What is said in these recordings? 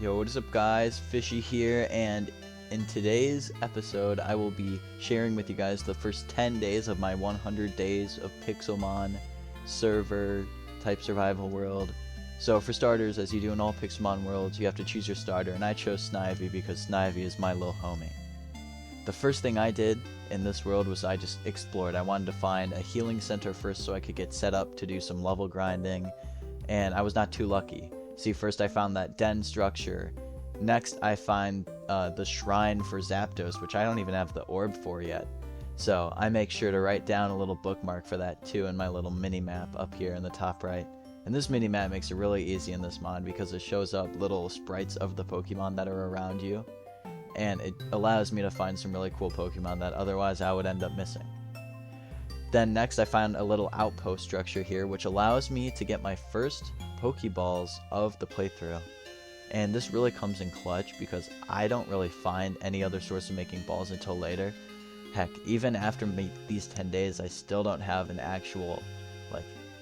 Yo, what is up guys? Fishy here, and in today's episode I will be sharing with you guys the first 10 days of my 100 days of Pixelmon server type survival world. So for starters, as you do in all Pixelmon worlds, you have to choose your starter, and I chose Snivy because Snivy is my little homie. The first thing I did in this world was I just explored. I wanted to find a healing center first so I could get set up to do some level grinding, and I was not too lucky. See, first I found that den structure. Next I find the shrine for Zapdos, which I don't even have the orb for yet. So I make sure to write down a little bookmark for that too in my little mini-map up here in the top right. And this mini-map makes it really easy in this mod because it shows up little sprites of the Pokemon that are around you. And it allows me to find some really cool Pokemon that otherwise I would end up missing. Then next I found a little outpost structure here, which allows me to get my first Pokeballs of the playthrough. And this really comes in clutch because I don't really find any other source of making balls until later. Heck, even after these 10 days, I still don't have an actual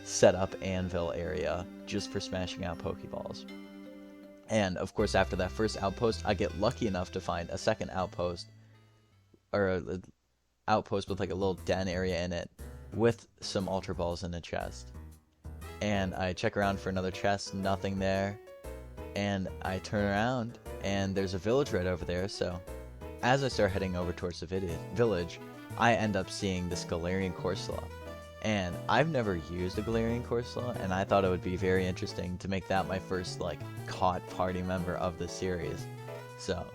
set up anvil area just for smashing out Pokeballs. And of course, after that first outpost, I get lucky enough to find a second outpost, or an outpost with like a little den area in it with some Ultra Balls in a chest. And I check around for another chest, nothing there, and I turn around and there's a village right over there. So as I start heading over towards the village, I end up seeing this Galarian Corsola. And I've never used a Galarian Corsola, and I thought it would be very interesting to make that my first caught party member of the series. So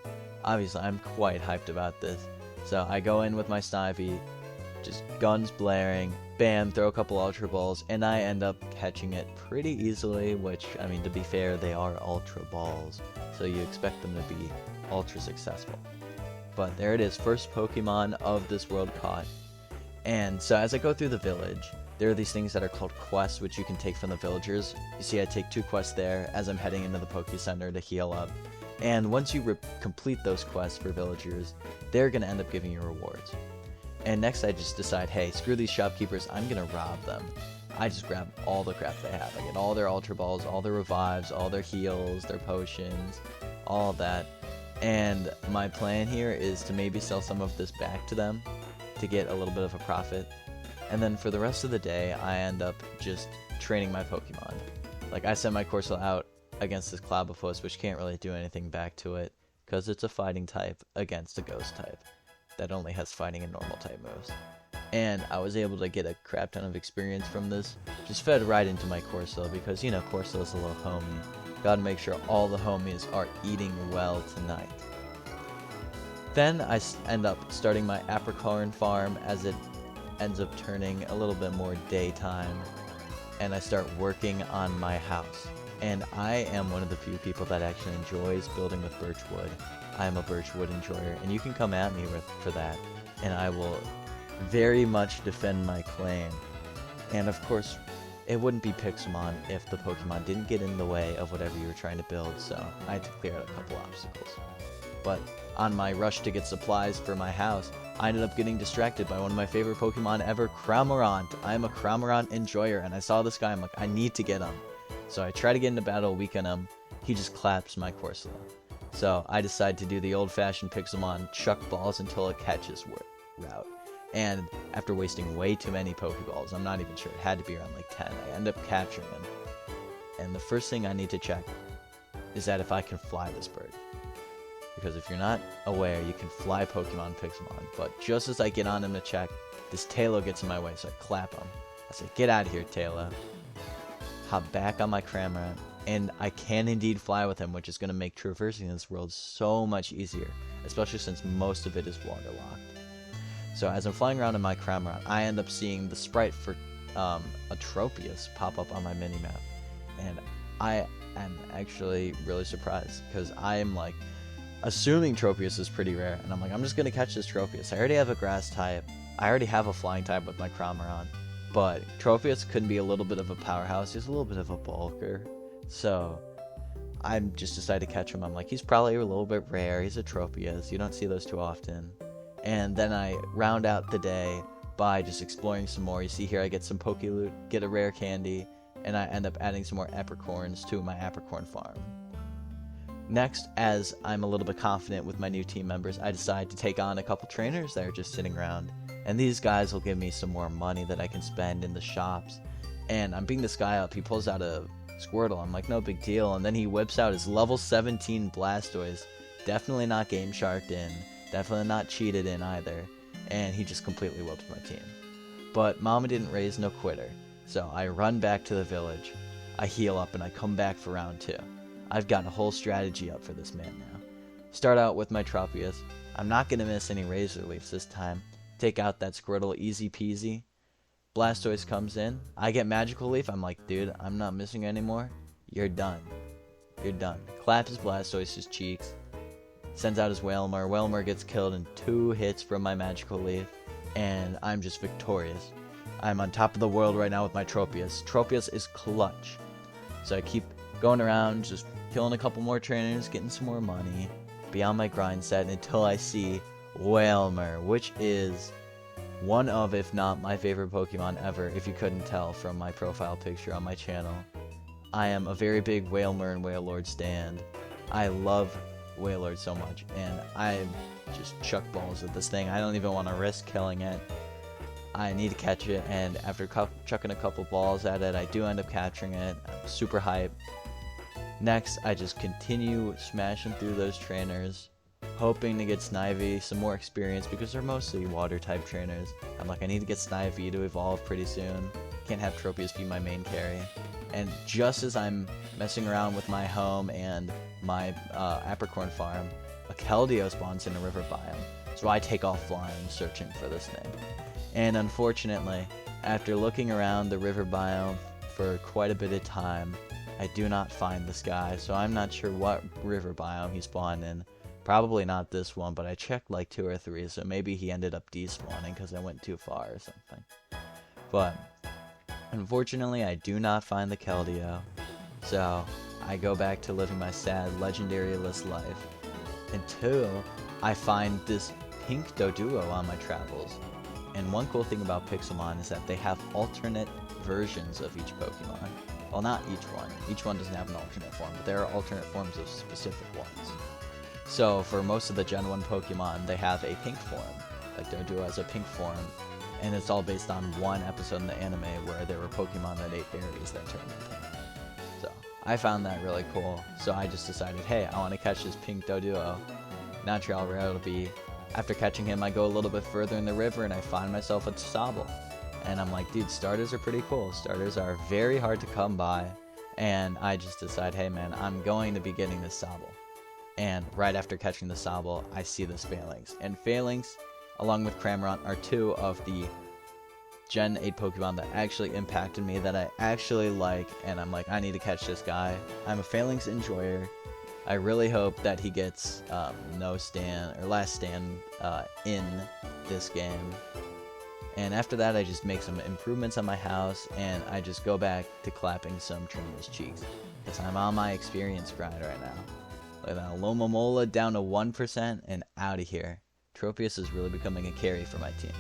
obviously I'm quite hyped about this. So I go in with my Snivy, just guns blaring, bam, throw a couple Ultra Balls, and I end up catching it pretty easily, which, I mean, to be fair, they are Ultra Balls, so you expect them to be ultra successful. But there it is, first Pokemon of this world caught. And so as I go through the village, there are these things that are called quests, which you can take from the villagers. You see I take 2 quests there as I'm heading into the Poke Center to heal up. And once you complete those quests for villagers, they're going to end up giving you rewards. And next I just decide, hey, screw these shopkeepers, I'm going to rob them. I just grab all the crap they have. I get all their Ultra Balls, all their revives, all their heals, their potions, all of that. And my plan here is to maybe sell some of this back to them to get a little bit of a profit. And then for the rest of the day, I end up just training my Pokemon. Like, I send my Corsola out against this Clobbopus, which can't really do anything back to it because it's a fighting type against a ghost type that only has fighting and normal type moves. And I was able to get a crap ton of experience from this, just fed right into my Corsola because, you know, Corsola's a little homie. Gotta make sure all the homies are eating well tonight. Then I end up starting my apricorn farm as it ends up turning a little bit more daytime, and I start working on my house. And I am one of the few people that actually enjoys building with birchwood. I am a birchwood enjoyer, and you can come at me for that, and I will very much defend my claim. And of course, it wouldn't be Pixelmon if the Pokemon didn't get in the way of whatever you were trying to build, so I had to clear out a couple obstacles. But on my rush to get supplies for my house, I ended up getting distracted by one of my favorite Pokemon ever, Cramorant. I am a Cramorant enjoyer, and I saw this guy, I'm like, I need to get him. So I try to get into battle, weaken him, he just claps my Corsola. So I decide to do the old-fashioned Pixelmon chuck balls until it catches route. And after wasting way too many Pokeballs, I'm not even sure, it had to be around 10, I end up capturing him. And the first thing I need to check is that if I can fly this bird. Because if you're not aware, you can fly Pokemon Pixelmon. But just as I get on him to check, this Tailo gets in my way, so I clap him. I say, get out of here, Tailo. Hop back on my Cramorant, and I can indeed fly with him, which is going to make traversing this world so much easier, especially since most of it is waterlocked. So as I'm flying around in my Cramorant, I end up seeing the sprite for a Tropius pop up on my minimap. And I am actually really surprised, because I am assuming Tropius is pretty rare, and I'm like, I'm just going to catch this Tropius. I already have a grass type, I already have a flying type with my Cramorant, but Tropius could be a little bit of a powerhouse, he's a little bit of a bulker, so I just decided to catch him. I'm like, he's probably a little bit rare, he's a Tropius, you don't see those too often. And then I round out the day by just exploring some more. You see here I get some Poke Loot, get a rare candy, and I end up adding some more apricorns to my apricorn farm. Next, as I'm a little bit confident with my new team members, I decide to take on a couple trainers that are just sitting around. And these guys will give me some more money that I can spend in the shops. And I'm beating this guy up. He pulls out a Squirtle. I'm like, no big deal. And then he whips out his level 17 Blastoise. Definitely not Game Sharked in. Definitely not cheated in either. And he just completely whoops my team. But Mama didn't raise no quitter. So I run back to the village. I heal up and I come back for round 2. I've got a whole strategy up for this man now. Start out with my Tropius. I'm not going to miss any Razor Leafs this time. Take out that Squirtle easy peasy. Blastoise comes in. I get Magical Leaf. I'm like, dude, I'm not missing anymore. You're done. You're done. Claps his Blastoise's cheeks. Sends out his Wailmer. Wailmer gets killed in 2 hits from my Magical Leaf. And I'm just victorious. I'm on top of the world right now with my Tropius. Tropius is clutch. So I keep going around, just killing a couple more trainers, getting some more money, be on my grind set until I see Wailmer, which is one of, if not my favorite Pokemon ever, if you couldn't tell from my profile picture on my channel. I am a very big Wailmer and Wailord stan. I love Wailord so much, and I just chuck balls at this thing. I don't even want to risk killing it. I need to catch it, and after chucking a couple balls at it, I do end up capturing it. I'm super hyped. Next, I just continue smashing through those trainers, hoping to get Snivy some more experience because they're mostly water-type trainers. I'm like, I need to get Snivy to evolve pretty soon. Can't have Tropius be my main carry. And just as I'm messing around with my home and my apricorn farm, a Keldeo spawns in a river biome. So I take off flying, searching for this thing. And unfortunately, after looking around the river biome for quite a bit of time, I do not find this guy, so I'm not sure what river biome he spawned in. Probably not this one, but I checked like 2 or 3, so maybe he ended up despawning because I went too far or something. But unfortunately, I do not find the Keldeo, so I go back to living my sad, legendary-less life until I find this pink Doduo on my travels. And one cool thing about Pixelmon is that they have alternate versions of each Pokemon. Well, not each one. Each one doesn't have an alternate form, but there are alternate forms of specific ones. So for most of the Gen 1 Pokemon, they have a pink form. Like Doduo has a pink form, and it's all based on one episode in the anime where there were Pokemon that ate berries that turned pink. So I found that really cool, so I just decided, hey, I want to catch this pink Doduo. Natural rare it'll be. After catching him, I go a little bit further in the river and I find myself a Sobble. And I'm like, dude, starters are pretty cool. Starters are very hard to come by. And I just decide, hey man, I'm going to be getting this Sobble. And right after catching the Sobble, I see this Phalanx. And Phalanx, along with Cramorant, are 2 of the Gen 8 Pokemon that actually impacted me, that I actually like. And I'm like, I need to catch this guy. I'm a Phalanx enjoyer. I really hope that he gets no stand or last stand in this game. And after that, I just make some improvements on my house, and I just go back to clapping some trainers' cheeks. Because I'm on my experience grind right now. Look at that, Lomomola down to 1% and out of here. Tropius is really becoming a carry for my team.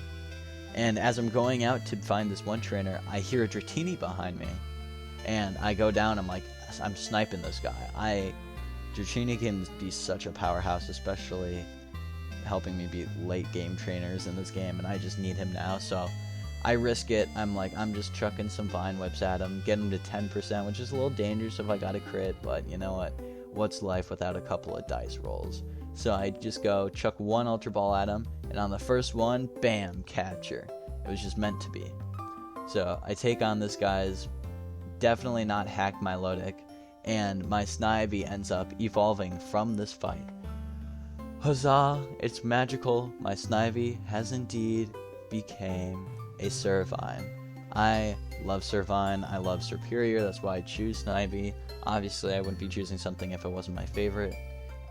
And as I'm going out to find this one trainer, I hear a Dratini behind me. And I go down, I'm like, I'm sniping this guy. Dratini can be such a powerhouse, especially helping me beat late game trainers in this game, and I just need him now, so I risk it. I'm like, I'm just chucking some Vine Whips at him, get him to 10%, which is a little dangerous if I got a crit, but you know what? What's life without a couple of dice rolls? So I just go chuck 1 Ultra Ball at him, and on the first one, bam, capture. It was just meant to be. So I take on this guy's definitely not hacked Milotic, and my Snivy ends up evolving from this fight. Huzzah! It's magical. My Snivy has indeed became a Servine. I love Servine. I love Superior. That's why I choose Snivy. Obviously, I wouldn't be choosing something if it wasn't my favorite.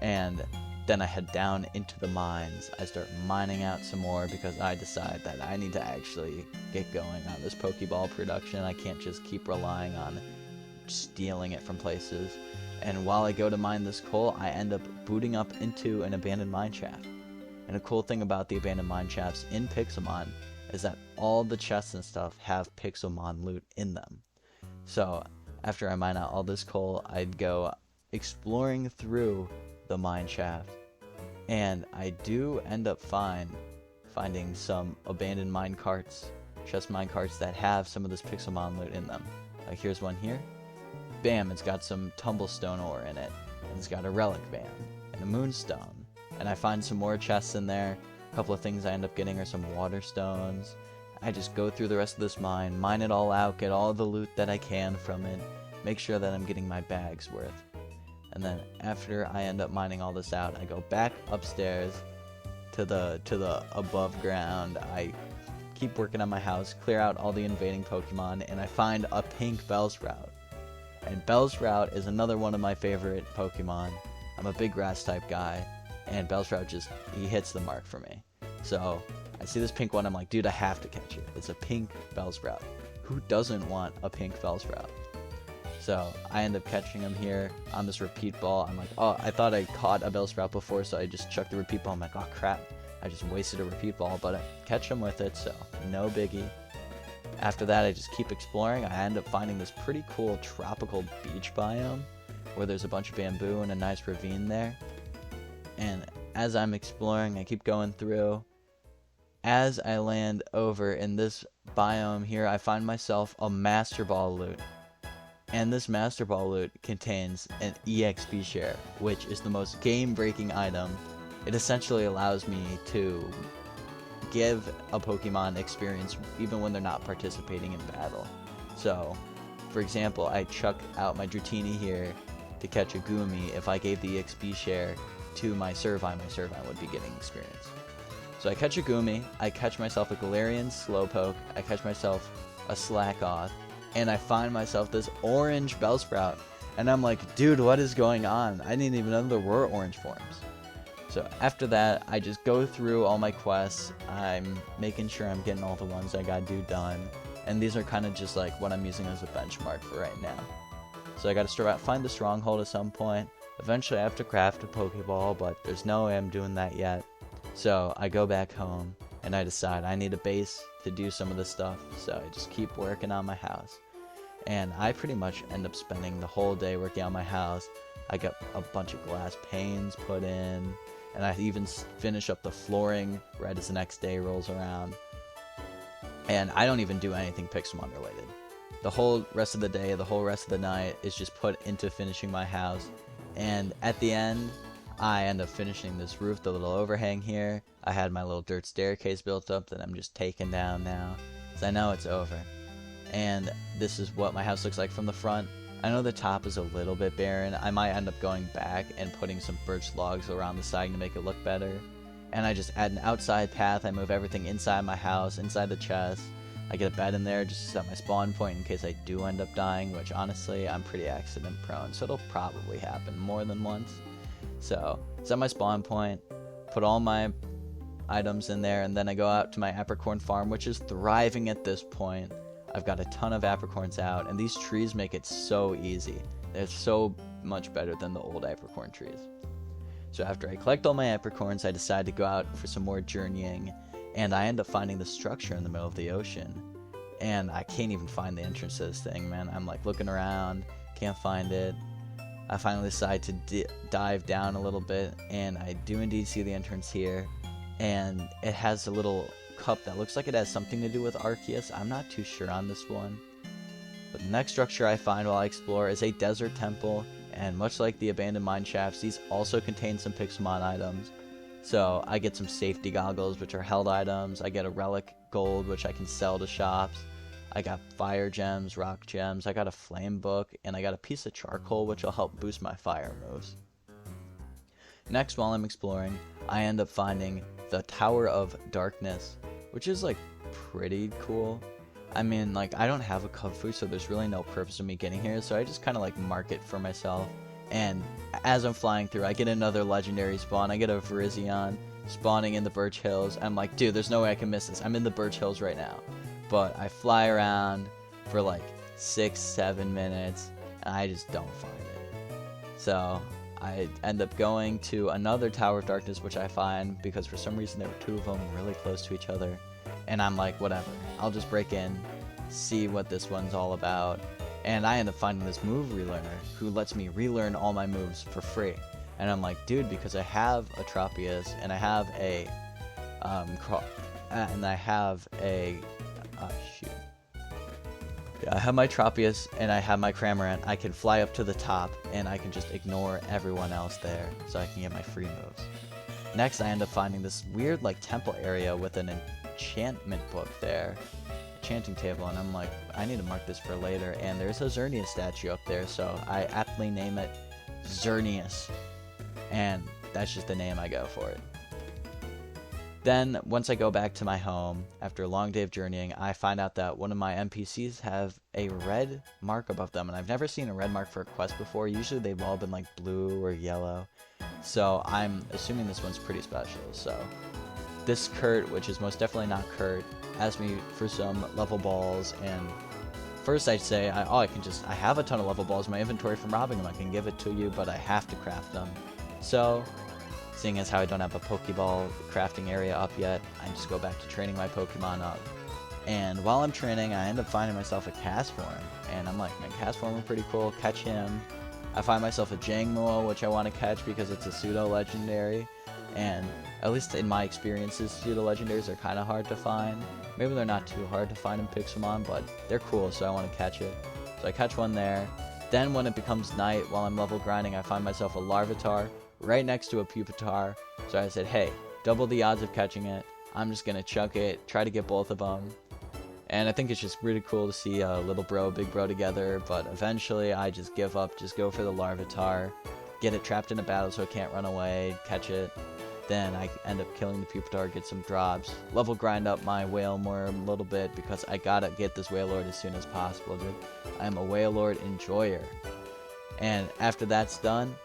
And then I head down into the mines. I start mining out some more because I decide that I need to actually get going on this Pokeball production. I can't just keep relying on stealing it from places. And while I go to mine this coal, I end up booting up into an abandoned mine shaft. And a cool thing about the abandoned mine shafts in Pixelmon is that all the chests and stuff have Pixelmon loot in them. So after I mine out all this coal, I'd go exploring through the mine shaft, and I do end up finding some abandoned mine carts, chest mine carts that have some of this Pixelmon loot in them. Like here's one here. Bam, it's got some tumblestone ore in it, and it's got a relic bam, and a moonstone. And I find some more chests in there. A couple of things I end up getting are some water stones. I just go through the rest of this mine it all out, get all the loot that I can from it, make sure that I'm getting my bag's worth. And then after I end up mining all this out, I go back upstairs to the above ground. I keep working on my house, clear out all the invading Pokemon, and I find a pink Bellsprout. And Bellsprout is another one of my favorite Pokemon. I'm a big grass type guy, and Bellsprout he hits the mark for me. So I see this pink one, I'm like, dude, I have to catch it. It's a pink Bellsprout. Who doesn't want a pink Bellsprout? So I end up catching him here on this repeat ball. I'm like, oh, I thought I caught a Bellsprout before, so I just chucked the repeat ball. I'm like, oh crap, I just wasted a repeat ball, but I catch him with it, so no biggie. After that, I just keep exploring. I end up finding this pretty cool tropical beach biome where there's a bunch of bamboo and a nice ravine there. And as I'm exploring, I keep going through. As I land over in this biome here, I find myself a Master Ball loot. And this Master Ball loot contains an EXP share, which is the most game-breaking item. It essentially allows me to give a Pokemon experience even when they're not participating in battle. So, for example, I chuck out my Dratini here to catch a Goomy. If I gave the EXP share to my Servine would be getting experience. So I catch a Goomy, I catch myself a Galarian Slowpoke, I catch myself a Slackoth, and I find myself this orange Bellsprout. And I'm like, dude, what is going on? I didn't even know there were orange forms. So after that, I just go through all my quests. I'm making sure I'm getting all the ones I gotta do done. And these are kind of just like what I'm using as a benchmark for right now. So I gotta find the stronghold at some point. Eventually I have to craft a Pokeball, but there's no way I'm doing that yet. So I go back home and I decide I need a base to do some of this stuff. So I just keep working on my house. And I pretty much end up spending the whole day working on my house. I got a bunch of glass panes put in, and I even finish up the flooring right as the next day rolls around. And I don't even do anything Pixelmon related. The whole rest of the day, the whole rest of the night is just put into finishing my house. And at the end, I end up finishing this roof, the little overhang here. I had my little dirt staircase built up that I'm just taking down now, because I know it's over. And this is what my house looks like from the front. I know the top is a little bit barren. I might end up going back and putting some birch logs around the side to make it look better. And I just add an outside path. I move everything inside my house, inside the chest. I get a bed in there just to set my spawn point in case I do end up dying, which honestly, I'm pretty accident prone, so it'll probably happen more than once. So, set my spawn point, put all my items in there, and then I go out to my apricorn farm, which is thriving at this point. I've got a ton of apricorns out, and these trees make it so easy. They're so much better than the old apricorn trees. So after I collect all my apricorns, I decide to go out for some more journeying, and I end up finding the structure in the middle of the ocean. And I can't even find the entrance to this thing, man. I'm like looking around, can't find it. I finally decide to dive down a little bit, and I do indeed see the entrance here. And it has a little cup that looks like it has something to do with Arceus. I'm not too sure on this one. But the next structure I find while I explore is a desert temple, and much like the abandoned mine shafts, these also contain some Pixelmon items. So I get some safety goggles, which are held items. I get a relic gold, which I can sell to shops. I got fire gems, rock gems. I got a flame book, and I got a piece of charcoal, which will help boost my fire moves. Next, while I'm exploring, I end up finding the Tower of Darkness, which is like pretty cool. I mean, like, I don't have a Kung-Fu, so there's really no purpose of me getting here, so I just kind of like mark it for myself. And as I'm flying through, I get another legendary spawn. I get a Virizion spawning in the Birch Hills. I'm like, dude, there's no way I can miss this. I'm in the Birch Hills right now. But I fly around for like 6-7 minutes, and I just don't find it. So I end up going to another Tower of Darkness, which I find because for some reason there were two of them really close to each other. And I'm like, whatever, I'll just break in, see what this one's all about. And I end up finding this move relearner who lets me relearn all my moves for free. And I'm like, dude, because I have a Tropius and I have a shoot. Yeah, I have my Tropius and I have my Cramorant. I can fly up to the top and I can just ignore everyone else there so I can get my free moves. Next, I end up finding this weird like temple area with an enchantment book there, enchanting table, and I'm like, I need to mark this for later. And there's a Xerneas statue up there, so I aptly name it Xerneas, and that's just the name I go for it. Then, once I go back to my home, after a long day of journeying, I find out that one of my NPCs have a red mark above them, and I've never seen a red mark for a quest before. Usually they've all been like blue or yellow, so I'm assuming this one's pretty special. So this Kurt, which is most definitely not Kurt, asked me for some level balls, and first I'd say, I have a ton of level balls in my inventory from robbing them. I can give it to you, but I have to craft them. So, seeing as how I don't have a Pokeball crafting area up yet, I just go back to training my Pokemon up. And while I'm training, I end up finding myself a Castform, and I'm like, man, Castform are pretty cool, catch him. I find myself a Jangmo, which I want to catch because it's a pseudo-legendary, and at least in my experiences, pseudo-legendaries are kind of hard to find. Maybe they're not too hard to find in Pixelmon, but they're cool, so I want to catch it. So I catch one there. Then when it becomes night, while I'm level grinding, I find myself a Larvitar right next to a Pupitar. So I said, hey, double the odds of catching it. I'm just going to chuck it, try to get both of them. And I think it's just really cool to see little bro, big bro together, but eventually I just give up, just go for the Larvitar, get it trapped in a battle so it can't run away, catch it. Then I end up killing the Pupitar, get some drops, level grind up my Wailord a little bit because I gotta get this Wailord as soon as possible, dude. I'm a Wailord enjoyer. And after that's done,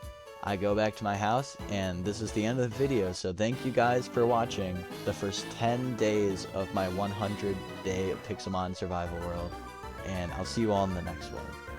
I go back to my house, and this is the end of the video. So thank you guys for watching the first 10 days of my 100-day Pixelmon survival world, and I'll see you all in the next one.